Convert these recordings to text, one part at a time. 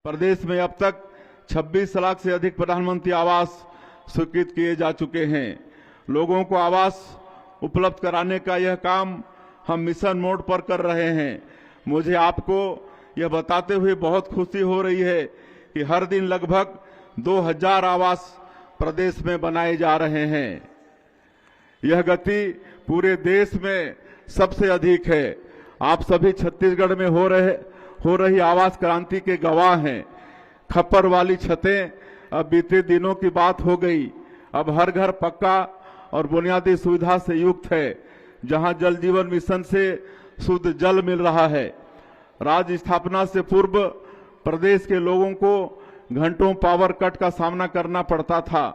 प्रदेश में अब तक 26 लाख से अधिक प्रधानमंत्री आवास स्वीकृत किए जा चुके हैं। लोगों को आवास उपलब्ध कराने का यह काम हम मिशन मोड पर कर रहे हैं। मुझे आपको यह बताते हुए बहुत खुशी हो रही है कि हर दिन लगभग 2000 आवास प्रदेश में बनाए जा रहे हैं। यह गति पूरे देश में सबसे अधिक है। आप सभी छत्तीसगढ़ में हो रही आवास क्रांति के गवाह हैं। खप्पर वाली छतें अब बीते दिनों की बात हो गई। अब हर घर पक्का और बुनियादी सुविधा से युक्त है, जहां जल जीवन मिशन से शुद्ध जल मिल रहा है। राज्य स्थापना से पूर्व प्रदेश के लोगों को घंटों पावर कट का सामना करना पड़ता था।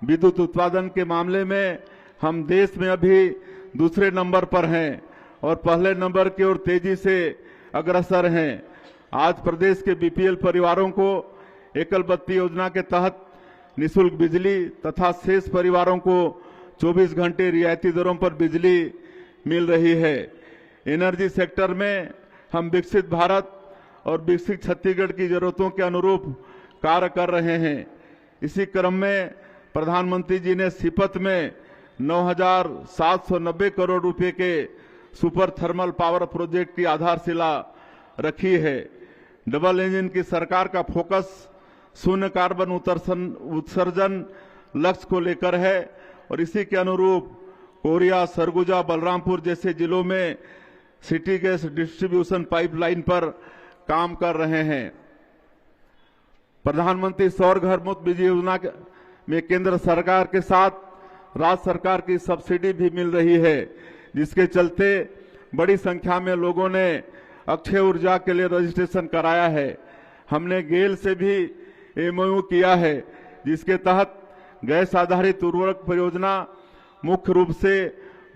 विद्युत उत्पादन के मामले में हम देश में अभी दूसरे नंबर पर हैं और पहले नंबर की ओर तेजी से अग्रसर हैं। आज प्रदेश के बीपीएल परिवारों को एकल बत्ती योजना के तहत निःशुल्क बिजली तथा शेष परिवारों को 24 घंटे रियायती दरों पर बिजली मिल रही है। एनर्जी सेक्टर में हम विकसित भारत और विकसित छत्तीसगढ़ की जरूरतों के अनुरूप कार्य कर रहे हैं। इसी क्रम में प्रधानमंत्री जी ने सीपत में 9,790 करोड़ रुपए के सुपर थर्मल पावर प्रोजेक्ट की आधारशिला रखी है। डबल इंजन की सरकार का फोकस शून्य कार्बन उत्सर्जन लक्ष्य को लेकर है और इसी के अनुरूप कोरिया, सरगुजा, बलरामपुर जैसे जिलों में सिटी गैस डिस्ट्रीब्यूशन पाइपलाइन पर काम कर रहे हैं। प्रधानमंत्री सौर घर मुफ्त बिजली योजना में केंद्र सरकार के साथ राज्य सरकार की सब्सिडी भी मिल रही है, जिसके चलते बड़ी संख्या में लोगों ने अक्षय ऊर्जा के लिए रजिस्ट्रेशन कराया है। हमने गेल से भी एमओयू किया है, जिसके तहत गैस आधारित उर्वरक परियोजना मुख्य रूप से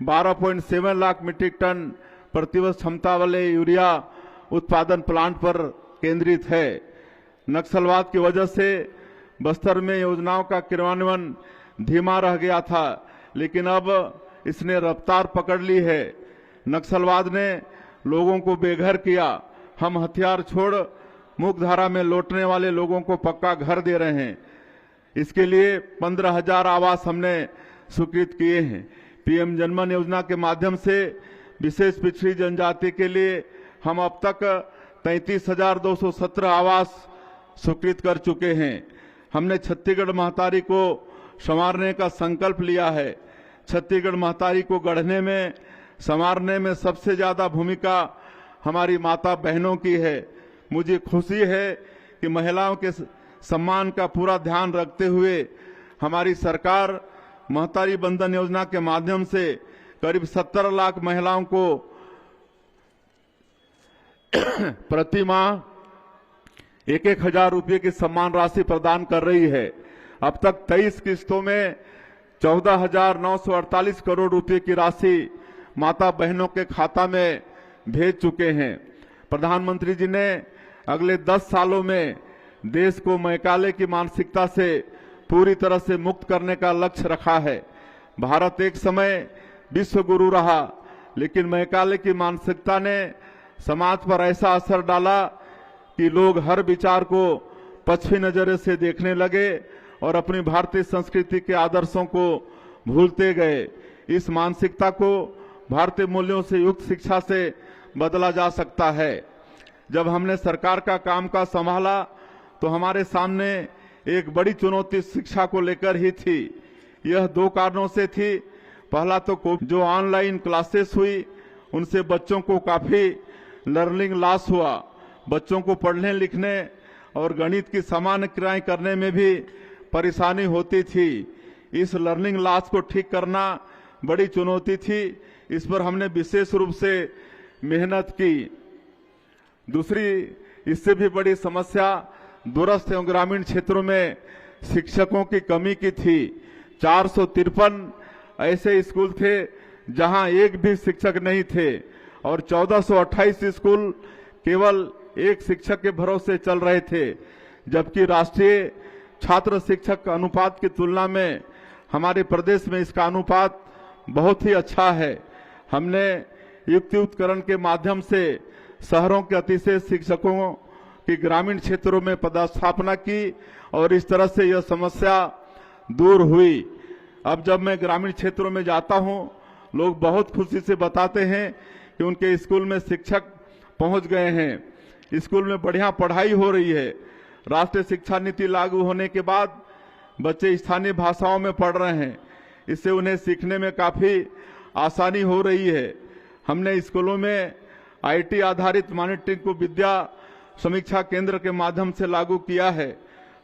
12.7 लाख मीट्रिक टन प्रतिवर्ष क्षमता वाले यूरिया उत्पादन प्लांट पर केंद्रित है। नक्सलवाद की वजह से बस्तर में योजनाओं का क्रियान्वयन धीमा रह गया था, लेकिन अब इसने रफ्तार पकड़ ली है। नक्सलवाद ने लोगों को बेघर किया। हम हथियार छोड़ मुख्यधारा में लौटने वाले लोगों को पक्का घर दे रहे हैं। इसके लिए 15,000 आवास हमने स्वीकृत किए हैं। पीएम जनमन योजना के माध्यम से विशेष पिछड़ी जनजाति के लिए हम अब तक 33,217 आवास स्वीकृत कर चुके हैं। हमने छत्तीसगढ़ महतारी को संवारने का संकल्प लिया है। छत्तीसगढ़ महतारी को गढ़ने में, संवारने में सबसे ज्यादा भूमिका हमारी माता बहनों की है। मुझे खुशी है कि महिलाओं के सम्मान का पूरा ध्यान रखते हुए हमारी सरकार महतारी बंधन योजना के माध्यम से करीब 70 लाख महिलाओं को प्रति माह 1,000 रुपये की सम्मान राशि प्रदान कर रही है। अब तक 23 किस्तों में 14,948 करोड़ रुपए की राशि माता बहनों के खाता में भेज चुके हैं। प्रधानमंत्री जी ने अगले 10 सालों में देश को मैकाले की मानसिकता से पूरी तरह से मुक्त करने का लक्ष्य रखा है। भारत एक समय विश्व गुरु रहा, लेकिन मैकाले की मानसिकता ने समाज पर ऐसा असर डाला कि लोग हर विचार को पश्चिमी नजरिए से देखने लगे और अपनी भारतीय संस्कृति के आदर्शों को भूलते गए। इस मानसिकता को भारतीय मूल्यों से युक्त शिक्षा से बदला जा सकता है। जब हमने सरकार का कामकाज संभाला तो हमारे सामने एक बड़ी चुनौती शिक्षा को लेकर ही थी। यह 2 कारणों से थी। पहला तो जो ऑनलाइन क्लासेस हुई उनसे बच्चों को काफी लर्निंग लॉस हुआ। बच्चों को पढ़ने लिखने और गणित की सामान्य क्रियाएं करने में भी परेशानी होती थी। इस लर्निंग लॉस को ठीक करना बड़ी चुनौती थी। इस पर हमने विशेष रूप से मेहनत की। दूसरी इससे भी बड़ी समस्या दूरस्थ एवं ग्रामीण क्षेत्रों में शिक्षकों की कमी की थी। 453 ऐसे स्कूल थे जहां एक भी शिक्षक नहीं थे और 1428 स्कूल केवल एक शिक्षक के भरोसे चल रहे थे, जबकि राष्ट्रीय छात्र शिक्षक अनुपात की तुलना में हमारे प्रदेश में इसका अनुपात बहुत ही अच्छा है। हमने युक्तियुक्तकरण के माध्यम से शहरों के अतिशय शिक्षकों कि ग्रामीण क्षेत्रों में पदस्थापना की और इस तरह से यह समस्या दूर हुई। अब जब मैं ग्रामीण क्षेत्रों में जाता हूं, लोग बहुत खुशी से बताते हैं कि उनके स्कूल में शिक्षक पहुंच गए हैं, स्कूल में बढ़िया पढ़ाई हो रही है। राष्ट्रीय शिक्षा नीति लागू होने के बाद बच्चे स्थानीय भाषाओं में पढ़ रहे हैं, इससे उन्हें सीखने में काफी आसानी हो रही है। हमने स्कूलों में IT आधारित मॉनिटरिंग को विद्या समीक्षा केंद्र के माध्यम से लागू किया है।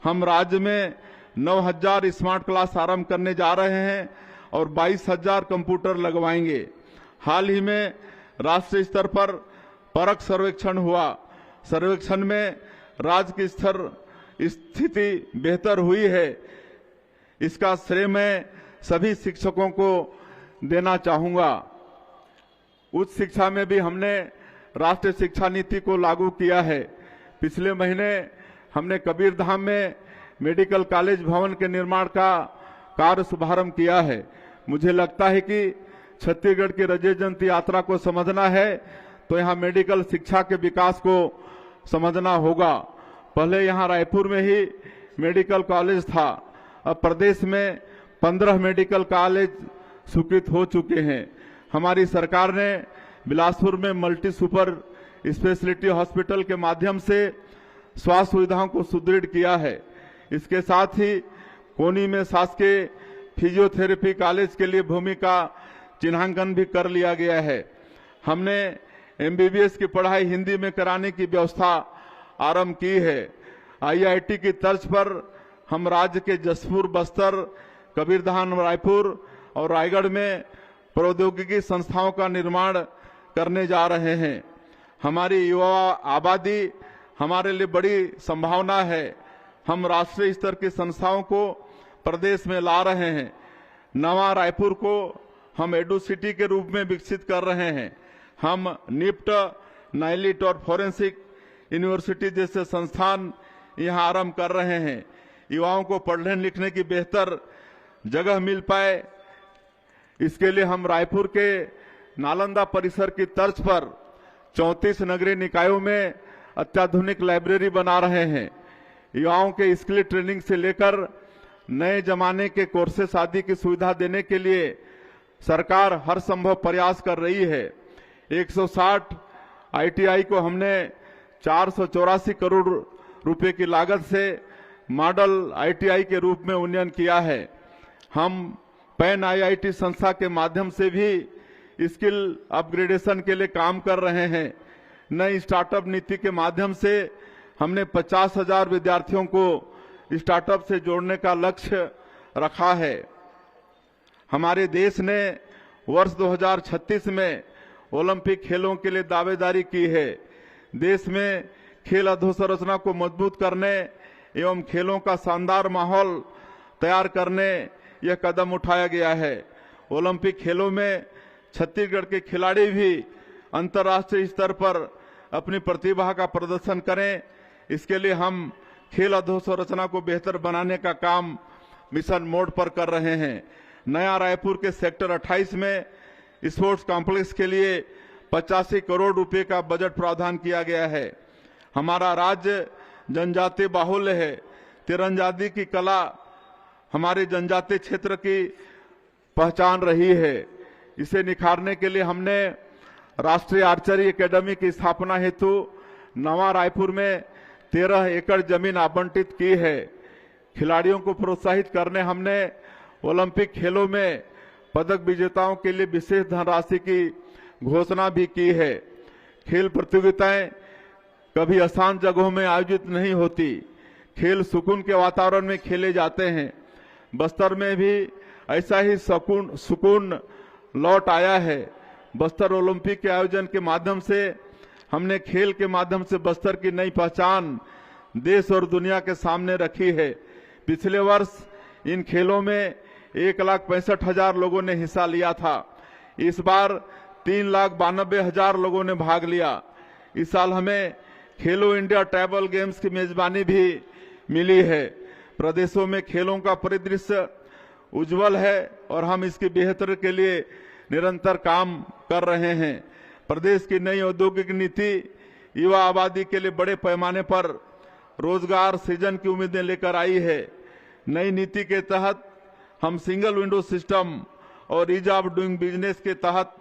हम राज्य में 9,000 स्मार्ट क्लास आरंभ करने जा रहे हैं और 22,000 कंप्यूटर लगवाएंगे। हाल ही में राष्ट्रीय स्तर पर परख सर्वेक्षण हुआ। सर्वेक्षण में राज्य की स्थिति बेहतर हुई है। इसका श्रेय मैं सभी शिक्षकों को देना चाहूंगा। उच्च शिक्षा में भी हमने राष्ट्रीय शिक्षा नीति को लागू किया है। पिछले महीने हमने कबीरधाम में मेडिकल कॉलेज भवन के निर्माण का कार्य शुभारंभ किया है। मुझे लगता है कि छत्तीसगढ़ की रजय जयंती यात्रा को समझना है तो यहाँ मेडिकल शिक्षा के विकास को समझना होगा। पहले यहाँ रायपुर में ही मेडिकल कॉलेज था, अब प्रदेश में 15 मेडिकल कॉलेज स्वीकृत हो चुके हैं। हमारी सरकार ने बिलासपुर में मल्टी सुपर स्पेशलिटी हॉस्पिटल के माध्यम से स्वास्थ्य सुविधाओं को सुदृढ़ किया है। इसके साथ ही कोनी में शासकीय फिजियोथेरेपी कॉलेज के लिए भूमि का चिन्हांकन भी कर लिया गया है। हमने MBBS की पढ़ाई हिंदी में कराने की व्यवस्था आरंभ की है। IIT की तर्ज पर हम राज्य के जसपुर, बस्तर, कबीरधाम, रायपुर और रायगढ़ में प्रौद्योगिकी संस्थाओं का निर्माण करने जा रहे हैं। हमारी युवा आबादी हमारे लिए बड़ी संभावना है। हम राष्ट्रीय स्तर की संस्थाओं को प्रदेश में ला रहे हैं। नवा रायपुर को हम एडू सिटी के रूप में विकसित कर रहे हैं। हम निफ्ट, नाइलिट और फोरेंसिक यूनिवर्सिटी जैसे संस्थान यहां आरंभ कर रहे हैं। युवाओं को पढ़ने लिखने की बेहतर जगह मिल पाए, इसके लिए हम रायपुर के नालंदा परिसर की तर्ज पर 34 नगरीय निकायों में अत्याधुनिक लाइब्रेरी बना रहे हैं। युवाओं के स्किल ट्रेनिंग से लेकर नए जमाने के कोर्सेस आदि की सुविधा देने के लिए सरकार हर संभव प्रयास कर रही है। 160 ITI को हमने 484 करोड़ रुपए की लागत से मॉडल ITI के रूप में उन्नयन किया है। हम पैन IIT संस्था के माध्यम से भी स्किल अपग्रेडेशन के लिए काम कर रहे हैं। नई स्टार्टअप नीति के माध्यम से हमने 50,000 विद्यार्थियों को स्टार्टअप से जोड़ने का लक्ष्य रखा है। हमारे देश ने वर्ष 2036 में ओलंपिक खेलों के लिए दावेदारी की है। देश में खेल अधोसंरचना को मजबूत करने एवं खेलों का शानदार माहौल तैयार करने यह कदम उठाया गया है। ओलंपिक खेलों में छत्तीसगढ़ के खिलाड़ी भी अंतर्राष्ट्रीय स्तर पर अपनी प्रतिभा का प्रदर्शन करें, इसके लिए हम खेल अधोसंरचना को बेहतर बनाने का काम मिशन मोड पर कर रहे हैं। नया रायपुर के सेक्टर 28 में स्पोर्ट्स कॉम्प्लेक्स के लिए 85 करोड़ रुपए का बजट प्रावधान किया गया है। हमारा राज्य जनजातीय बाहुल्य है। तीरंदाजी की कला हमारे जनजातीय क्षेत्र की पहचान रही है। इसे निखारने के लिए हमने राष्ट्रीय आर्चरी एकेडमी की स्थापना हेतु नवा रायपुर में 13 एकड़ जमीन आवंटित की है। खिलाड़ियों को प्रोत्साहित करने हमने ओलंपिक खेलों में पदक विजेताओं के लिए विशेष धनराशि की घोषणा भी की है। खेल प्रतियोगिताएं कभी आसान जगहों में आयोजित नहीं होती। खेल सुकून के वातावरण में खेले जाते हैं। बस्तर में भी ऐसा ही सुकून लौट आया है। बस्तर ओलंपिक के आयोजन के माध्यम से हमने खेल के माध्यम से बस्तर की नई पहचान देश और दुनिया के सामने रखी है। पिछले वर्ष इन खेलों में 1,65,000 लोगों ने हिस्सा लिया था। इस बार 3,92,000 लोगों ने भाग लिया। इस साल हमें खेलो इंडिया ट्राइबल गेम्स की मेजबानी भी मिली है। प्रदेशों में खेलों का परिदृश्य उज्जवल है और हम इसकी बेहतर के लिए निरंतर काम कर रहे हैं। प्रदेश की नई औद्योगिक नीति युवा आबादी के लिए बड़े पैमाने पर रोजगार सृजन की उम्मीदें लेकर आई है। नई नीति के तहत हम सिंगल विंडो सिस्टम और ईज ऑफ डूइंग बिजनेस के तहत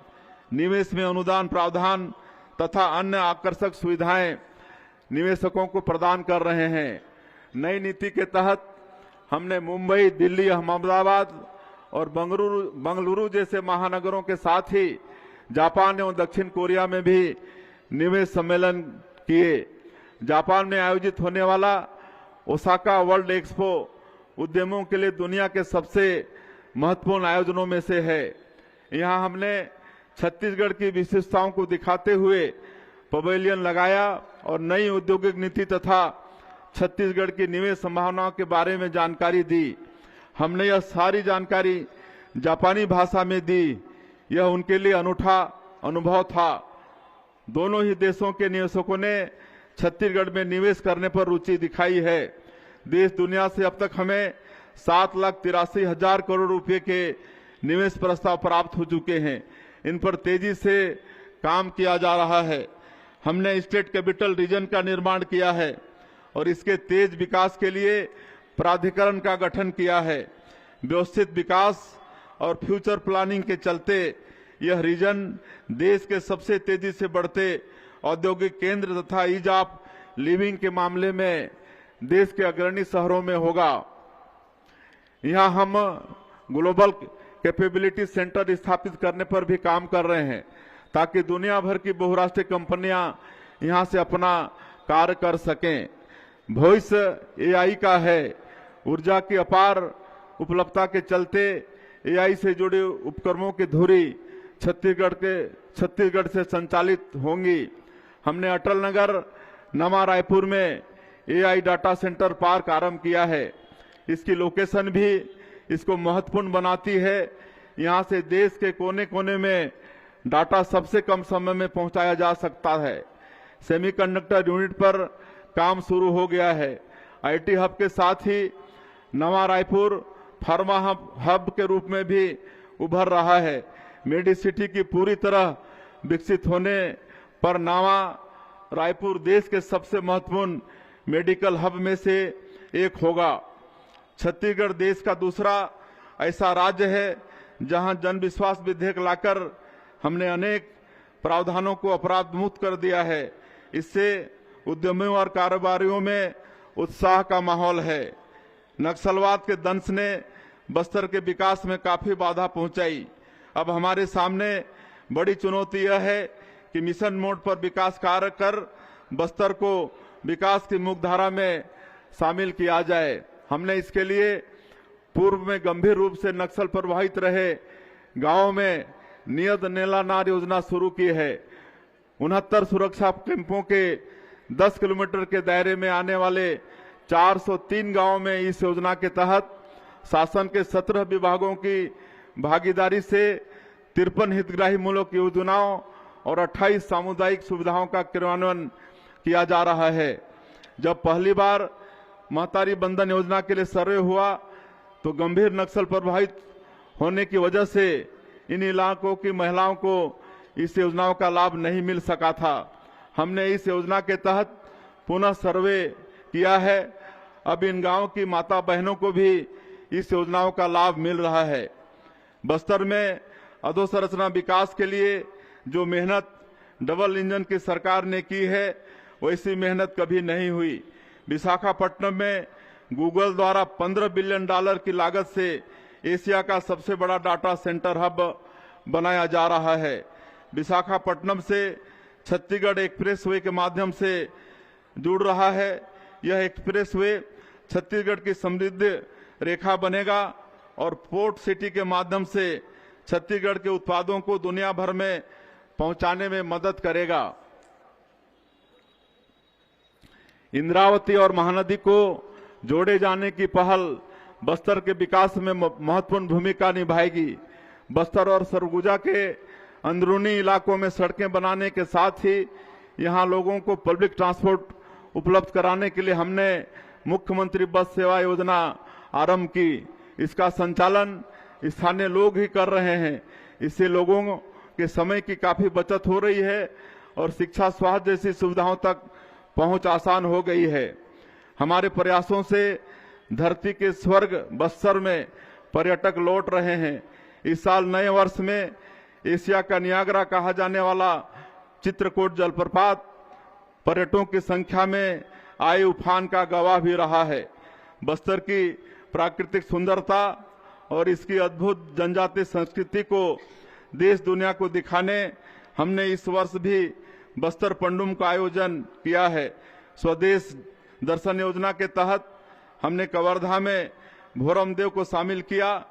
निवेश में अनुदान प्रावधान तथा अन्य आकर्षक सुविधाएं निवेशकों को प्रदान कर रहे हैं। नई नीति के तहत हमने मुंबई, दिल्ली, अहमदाबाद और बंगलुरु जैसे महानगरों के साथ ही जापान एवं दक्षिण कोरिया में भी निवेश सम्मेलन किए। जापान में आयोजित होने वाला ओसाका वर्ल्ड एक्सपो उद्यमों के लिए दुनिया के सबसे महत्वपूर्ण आयोजनों में से है। यहां हमने छत्तीसगढ़ की विशेषताओं को दिखाते हुए पवेलियन लगाया और नई औद्योगिक नीति तथा छत्तीसगढ़ की निवेश संभावनाओं के बारे में जानकारी दी। हमने यह सारी जानकारी जापानी भाषा में दी। यह उनके लिए अनूठा अनुभव था। दोनों ही देशों के निवेशकों ने छत्तीसगढ़ में निवेश करने पर रुचि दिखाई है। देश दुनिया से अब तक हमें 7,83,000 करोड़ रुपए के निवेश प्रस्ताव प्राप्त हो चुके हैं। इन पर तेजी से काम किया जा रहा है। हमने स्टेट कैपिटल रीजन का निर्माण किया है और इसके तेज विकास के लिए प्राधिकरण का गठन किया है। व्यवस्थित विकास और फ्यूचर प्लानिंग के चलते यह रीजन देश के सबसे तेजी से बढ़ते औद्योगिक केंद्र तथा ईज ऑफ लिविंग के मामले में देश के अग्रणी शहरों में होगा। यहां हम ग्लोबल कैपेबिलिटी सेंटर स्थापित करने पर भी काम कर रहे हैं ताकि दुनिया भर की बहुराष्ट्रीय कंपनियां यहां से अपना कार्य कर सकें। भविष्य एआई का है। ऊर्जा की अपार उपलब्धता के चलते एआई से जुड़े उपकरणों की धुरी छत्तीसगढ़ से संचालित होंगी। हमने अटल नगर नवा रायपुर में एआई डाटा सेंटर पार्क आरंभ किया है। इसकी लोकेशन भी इसको महत्वपूर्ण बनाती है। यहां से देश के कोने कोने में डाटा सबसे कम समय में पहुंचाया जा सकता है। सेमीकंडक्टर यूनिट पर काम शुरू हो गया है। आईटी हब के साथ ही नवा रायपुर फार्मा हब के रूप में भी उभर रहा है। मेडिसिटी की पूरी तरह विकसित होने पर नवा रायपुर देश के सबसे महत्वपूर्ण मेडिकल हब में से एक होगा। छत्तीसगढ़ देश का दूसरा ऐसा राज्य है जहां जन विश्वास विधेयक लाकर हमने अनेक प्रावधानों को अपराध मुक्त कर दिया है। इससे उद्यमियों और कारोबारियों में उत्साह का माहौल है। नक्सलवाद के दंश ने बस्तर के विकास में काफी बाधा पहुंचाई। अब हमारे सामने बड़ी चुनौती यह है कि मिशन मोड पर विकास कार्य कर बस्तर को विकास की मुख्यधारा में शामिल किया जाए। हमने इसके लिए पूर्व में गंभीर रूप से नक्सल प्रभावित रहे गांवों में नियत नेला नार योजना शुरू की है। 69 सुरक्षा कैंपों के 10 किलोमीटर के दायरे में आने वाले 403 गांवों में इस योजना के तहत शासन के 17 विभागों की भागीदारी से 53 हितग्राही मूलक योजनाओं और 28 सामुदायिक सुविधाओं का क्रियान्वयन किया जा रहा है। जब पहली बार महतारी बंधन योजना के लिए सर्वे हुआ तो गंभीर नक्सल प्रभावित होने की वजह से इन इलाकों की महिलाओं को इस योजनाओं का लाभ नहीं मिल सका था। हमने इस योजना के तहत पुनः सर्वे किया है। अब इन गांवों की माता बहनों को भी इस योजनाओं का लाभ मिल रहा है। बस्तर में अधोसंरचना विकास के लिए जो मेहनत डबल इंजन की सरकार ने की है वैसी मेहनत कभी नहीं हुई। विशाखापट्टनम में गूगल द्वारा $15 बिलियन की लागत से एशिया का सबसे बड़ा डाटा सेंटर हब बनाया जा रहा है। विशाखापट्टनम से छत्तीसगढ़ एक्सप्रेसवे के माध्यम से जुड़ रहा है। यह एक्सप्रेसवे छत्तीसगढ़ की समृद्ध रेखा बनेगा और पोर्ट सिटी के माध्यम से छत्तीसगढ़ के उत्पादों को दुनिया भर में पहुंचाने में मदद करेगा। इंद्रावती और महानदी को जोड़े जाने की पहल बस्तर के विकास में महत्वपूर्ण भूमिका निभाएगी। बस्तर और सरगुजा के अंदरूनी इलाकों में सड़कें बनाने के साथ ही यहां लोगों को पब्लिक ट्रांसपोर्ट उपलब्ध कराने के लिए हमने मुख्यमंत्री बस सेवा योजना आरंभ की। इसका संचालन स्थानीय लोग ही कर रहे हैं। इससे लोगों के समय की काफी बचत हो रही है और शिक्षा स्वास्थ्य जैसी सुविधाओं तक पहुंच आसान हो गई है। हमारे प्रयासों से धरती के स्वर्ग बस्तर में पर्यटक लौट रहे हैं। इस साल नए वर्ष में एशिया का नियाग्रा कहा जाने वाला चित्रकूट जलप्रपात पर्यटकों की संख्या में आए उफान का गवाह भी रहा है। बस्तर की प्राकृतिक सुंदरता और इसकी अद्भुत जनजातीय संस्कृति को देश दुनिया को दिखाने हमने इस वर्ष भी बस्तर पंडुम का आयोजन किया है। स्वदेश दर्शन योजना के तहत हमने कवर्धा में भोरमदेव को शामिल किया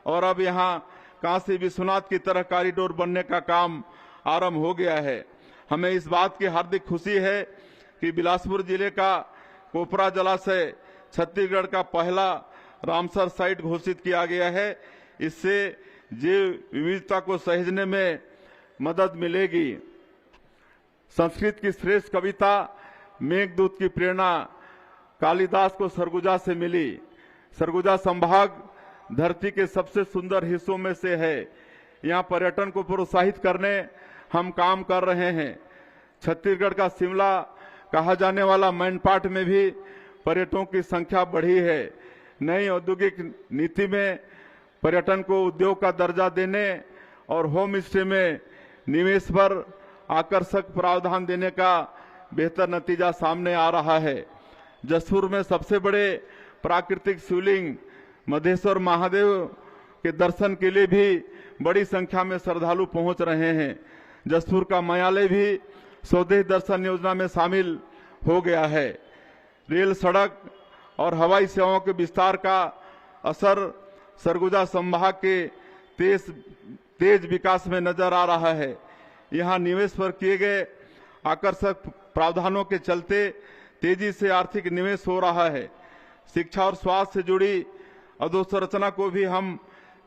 और अब यहाँ काशी विश्वनाथ की तरह कॉरिडोर बनने का काम आरंभ हो गया है। हमें इस बात की हार्दिक खुशी है कि बिलासपुर जिले का कोपरा जलाशय छत्तीसगढ़ का पहला रामसर साइट घोषित किया गया है। इससे जैव विविधता को सहेजने में मदद मिलेगी। संस्कृत की श्रेष्ठ कविता मेघदूत की प्रेरणा कालिदास को सरगुजा से मिली। सरगुजा संभाग धरती के सबसे सुंदर हिस्सों में से है। यहाँ पर्यटन को प्रोत्साहित करने हम काम कर रहे हैं। छत्तीसगढ़ का शिमला कहा जाने वाला मैनपाट में भी पर्यटकों की संख्या बढ़ी है। नई औद्योगिक नीति में पर्यटन को उद्योग का दर्जा देने और होम स्टे में निवेश पर आकर्षक प्रावधान देने का बेहतर नतीजा सामने आ रहा है। जसपुर में सबसे बड़े प्राकृतिक शिवलिंग मधेश्वर महादेव के दर्शन के लिए भी बड़ी संख्या में श्रद्धालु पहुंच रहे हैं। जसपुर का मायालय भी स्वदेश दर्शन योजना में शामिल हो गया है। रेल, सड़क और हवाई सेवाओं के विस्तार का असर सरगुजा संभाग के तेज विकास में नजर आ रहा है। यहाँ निवेश पर किए गए आकर्षक प्रावधानों के चलते तेजी से आर्थिक निवेश हो रहा है। शिक्षा और स्वास्थ्य से जुड़ी अधोसंरचना को भी हम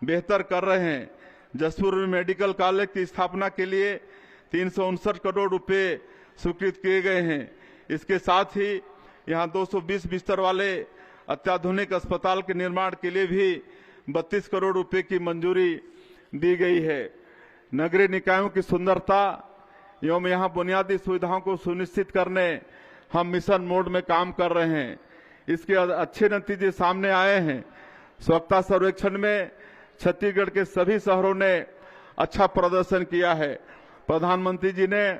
बेहतर कर रहे हैं। जसपुर में मेडिकल कॉलेज की स्थापना के लिए 359 करोड़ रुपए स्वीकृत किए गए हैं। इसके साथ ही यहाँ 220 बिस्तर वाले अत्याधुनिक अस्पताल के निर्माण के लिए भी 32 करोड़ रुपए की मंजूरी दी गई है। नगरीय निकायों की सुंदरता एवं यहाँ बुनियादी सुविधाओं को सुनिश्चित करने हम मिशन मोड में काम कर रहे हैं। इसके अच्छे नतीजे सामने आए हैं। स्वच्छता सर्वेक्षण में छत्तीसगढ़ के सभी शहरों ने अच्छा प्रदर्शन किया है। प्रधानमंत्री जी ने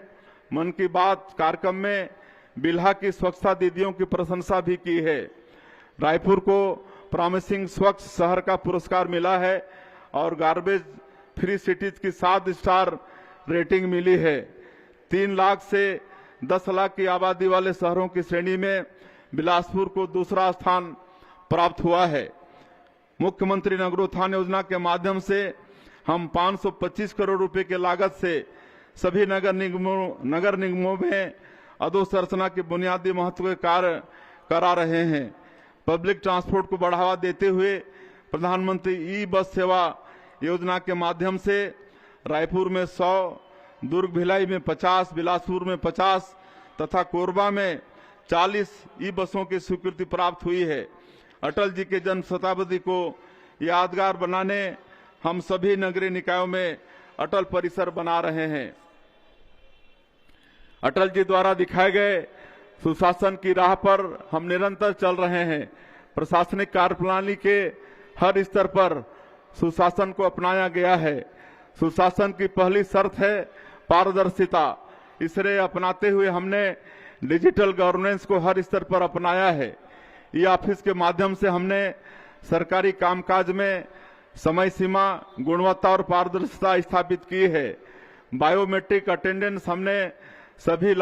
मन की बात कार्यक्रम में बिल्हा की स्वच्छता दीदियों की प्रशंसा भी की है। रायपुर को प्रॉमिसिंग स्वच्छ शहर का पुरस्कार मिला है और गार्बेज फ्री सिटीज की 7 स्टार रेटिंग मिली है। 3 लाख से 10 लाख की आबादी वाले शहरों की श्रेणी में बिलासपुर को दूसरा स्थान प्राप्त हुआ है। मुख्यमंत्री नगरोत्थान योजना के माध्यम से हम 525 करोड़ रुपए की लागत से सभी नगर निगमों में अधोसंरचना के बुनियादी महत्व के कार्य करा रहे हैं। पब्लिक ट्रांसपोर्ट को बढ़ावा देते हुए प्रधानमंत्री ई बस सेवा योजना के माध्यम से रायपुर में 100, दुर्ग भिलाई में 50, बिलासपुर में 50 तथा कोरबा में 40 ई बसों की स्वीकृति प्राप्त हुई है। अटल जी के जन्म शताब्दी को यादगार बनाने हम सभी नगरीय निकायों में अटल परिसर बना रहे हैं। अटल जी द्वारा दिखाए गए सुशासन की राह पर हम निरंतर चल रहे हैं। प्रशासनिक कार्यप्रणाली के हर स्तर पर सुशासन को अपनाया गया है। सुशासन की पहली शर्त है पारदर्शिता। इसे अपनाते हुए हमने डिजिटल गवर्नेंस को हर स्तर पर अपनाया है। ई ऑफिस के माध्यम से हमने सरकारी कामकाज में समय सीमा, गुणवत्ता और पारदर्शिता स्थापित की है। बायोमेट्रिक अटेंडेंस हमने सभी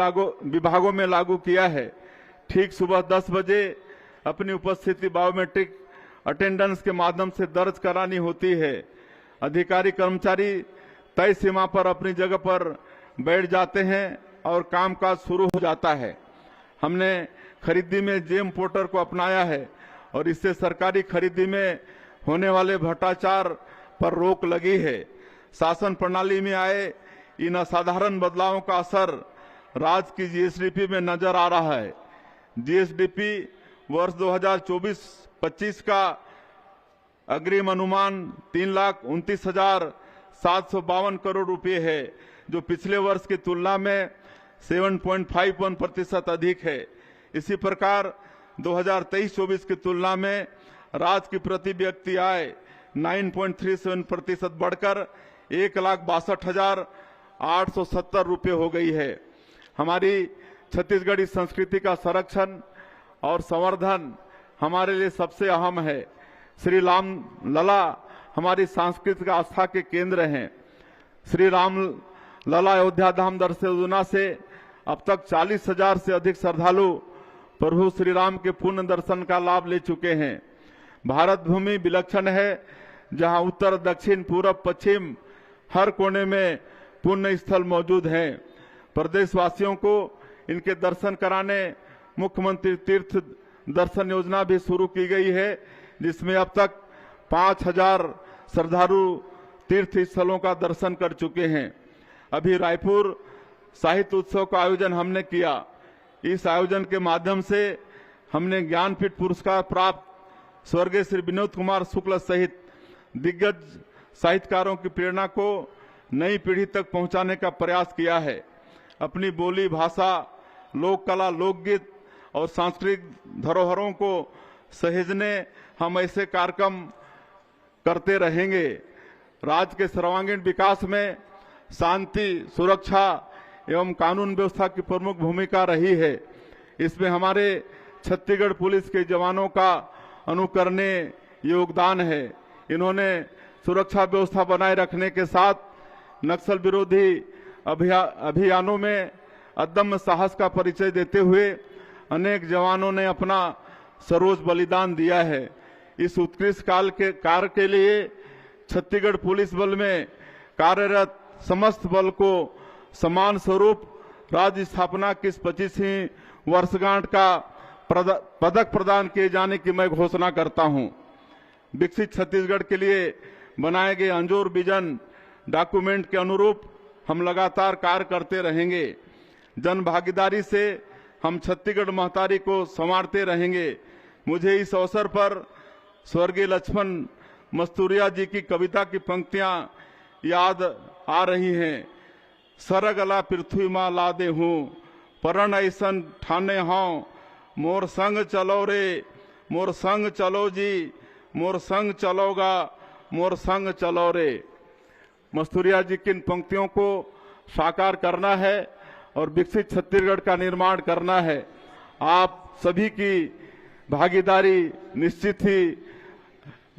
विभागों में लागू किया है। ठीक सुबह 10 बजे अपनी उपस्थिति बायोमेट्रिक अटेंडेंस के माध्यम से दर्ज करानी होती है। अधिकारी कर्मचारी तय सीमा पर अपनी जगह पर बैठ जाते हैं और कामकाज शुरू हो जाता है। हमने खरीदी में जेम पोर्टर को अपनाया है और इससे सरकारी खरीदी में होने वाले भ्रष्टाचार पर रोक लगी है। शासन प्रणाली में आए इन असाधारण बदलावों का असर राज्य की जीएसडीपी में नजर आ रहा है। जीएसडीपी वर्ष 2024-25 का अग्रिम अनुमान 3,29,752 करोड़ रुपए है, जो पिछले वर्ष की तुलना में 7.51% अधिक है। इसी प्रकार 2023-24 की तुलना में राज्य की प्रति व्यक्ति आय 9.37% बढ़कर 1,62,870 रुपये हो गई है। हमारी छत्तीसगढ़ी संस्कृति का संरक्षण और संवर्धन हमारे लिए सबसे अहम है। श्री राम लला हमारी सांस्कृतिक आस्था के केंद्र हैं। श्री राम लला अयोध्या धाम दर्शन योजना से अब तक 40,000 से अधिक श्रद्धालु प्रभु श्री राम के पुण्य दर्शन का लाभ ले चुके हैं। भारत भूमि विलक्षण है, जहां उत्तर, दक्षिण, पूरब, पश्चिम हर कोने में पुण्य स्थल मौजूद हैं। प्रदेशवासियों को इनके दर्शन कराने मुख्यमंत्री तीर्थ दर्शन योजना भी शुरू की गई है, जिसमें अब तक 5,000 श्रद्धालु तीर्थ स्थलों का दर्शन कर चुके हैं। अभी रायपुर साहित्य उत्सव का आयोजन हमने किया। इस आयोजन के माध्यम से हमने ज्ञानपीठ पुरस्कार प्राप्त स्वर्गीय श्री विनोद कुमार शुक्ल सहित दिग्गज साहित्यकारों की प्रेरणा को नई पीढ़ी तक पहुंचाने का प्रयास किया है। अपनी बोली, भाषा, लोक कला, लोकगीत और सांस्कृतिक धरोहरों को सहेजने हम ऐसे कार्यक्रम करते रहेंगे। राज्य के सर्वांगीण विकास में शांति, सुरक्षा एवं कानून व्यवस्था की प्रमुख भूमिका रही है। इसमें हमारे छत्तीसगढ़ पुलिस के जवानों का अनुकरणीय योगदान है। इन्होंने सुरक्षा व्यवस्था बनाए रखने के साथ नक्सल विरोधी अभियानों में अदम्य साहस का परिचय देते हुए अनेक जवानों ने अपना सर्वोच्च बलिदान दिया है। इस उत्कृष्ट कार्य के लिए छत्तीसगढ़ पुलिस बल में कार्यरत समस्त बल को समान स्वरूप राज्य स्थापना की 25वीं वर्षगांठ का पदक प्रदान किए जाने की मैं घोषणा करता हूं। विकसित छत्तीसगढ़ के लिए बनाए गए अंजोर विजन डॉक्यूमेंट के अनुरूप हम लगातार कार्य करते रहेंगे। जन भागीदारी से हम छत्तीसगढ़ महतारी को संवारते रहेंगे। मुझे इस अवसर पर स्वर्गीय लक्ष्मण मस्तूरिया जी की कविता की पंक्तियां याद आ रही हैं। सरगला पृथ्वी माँ लादे हूँ, परण ऐसन ठाने हाउ, मोर संग चलो रे, मोर संग चलो जी, मोर संग चलोगा, मोर संग चलो रे। मस्तूरिया जी की इन पंक्तियों को साकार करना है और विकसित छत्तीसगढ़ का निर्माण करना है। आप सभी की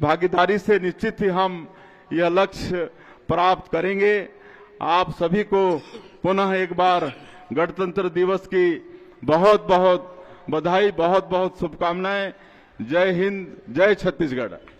भागीदारी से निश्चित ही हम यह लक्ष्य प्राप्त करेंगे। आप सभी को पुनः एक बार गणतंत्र दिवस की बहुत बहुत बधाई, बहुत बहुत शुभकामनाएं। जय हिंद, जय छत्तीसगढ़।